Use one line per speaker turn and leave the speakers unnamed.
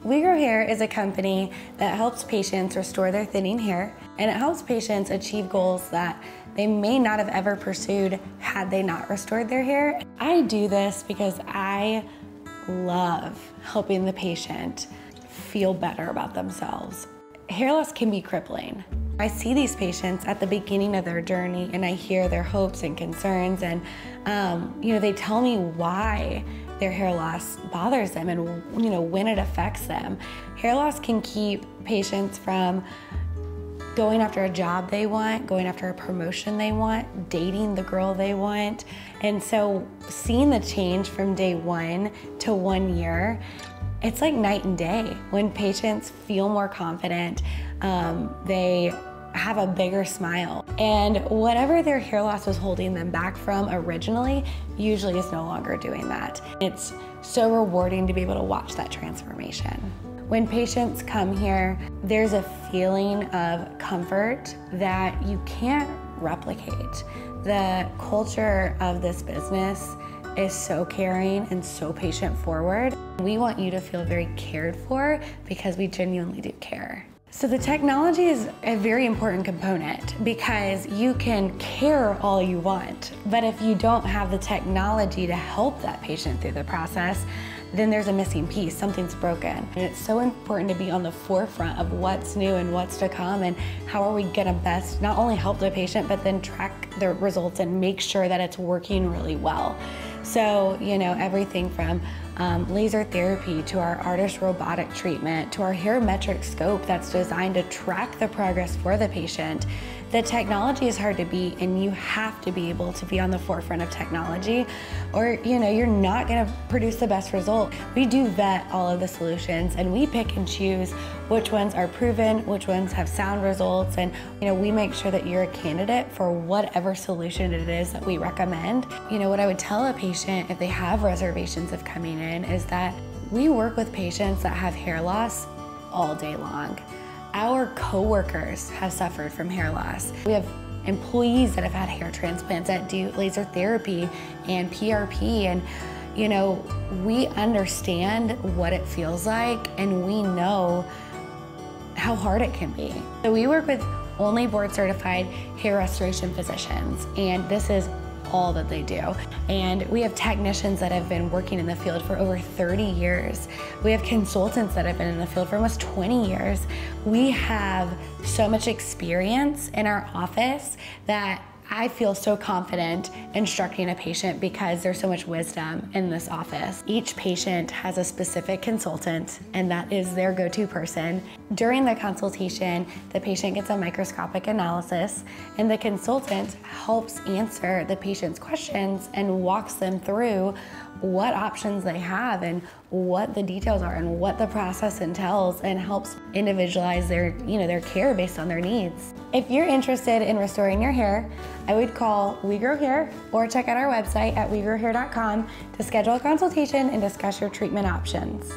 We Grow Hair is a company that helps patients restore their thinning hair, and it helps patients achieve goals that they may not have ever pursued had they not restored their hair. I do this because I love helping the patient feel better about themselves. Hair loss can be crippling. I see these patients at the beginning of their journey and I hear their hopes and concerns, and they tell me why their hair loss bothers them and when it affects them. Hair loss can keep patients from going after a job they want, going after a promotion they want, dating the girl they want. And so seeing the change from day 1 to 1 year, it's like night and day. When patients feel more confident, they have a bigger smile. And whatever their hair loss was holding them back from originally, usually is no longer doing that. It's so rewarding to be able to watch that transformation. When patients come here, there's a feeling of comfort that you can't replicate. The culture of this business is so caring and so patient forward. We want you to feel very cared for because we genuinely do care. So the technology is a very important component because you can care all you want, but if you don't have the technology to help that patient through the process, then there's a missing piece, something's broken. And it's so important to be on the forefront of what's new and what's to come and how are we gonna best not only help the patient, but then track the results and make sure that it's working really well. So, everything from laser therapy to our artist robotic treatment to our hair metric scope that's designed to track the progress for the patient. The technology is hard to beat, and you have to be able to be on the forefront of technology or you're not gonna produce the best result. We do vet all of the solutions and we pick and choose which ones are proven, which ones have sound results, and we make sure that you're a candidate for whatever solution it is that we recommend. What I would tell a patient if they have reservations of coming in is that we work with patients that have hair loss all day long. Our coworkers have suffered from hair loss. We have employees that have had hair transplants that do laser therapy and PRP, and we understand what it feels like and we know how hard it can be. So we work with only board certified hair restoration physicians, and this is all that they do. And we have technicians that have been working in the field for over 30 years. We have consultants that have been in the field for almost 20 years. We have so much experience in our office that I feel so confident instructing a patient because there's so much wisdom in this office. Each patient has a specific consultant, and that is their go-to person. During the consultation, the patient gets a microscopic analysis, and the consultant helps answer the patient's questions and walks them through what options they have and what the details are and what the process entails, and helps individualize their care based on their needs. If you're interested in restoring your hair, I would call We Grow Hair or check out our website at wegrowhair.com to schedule a consultation and discuss your treatment options.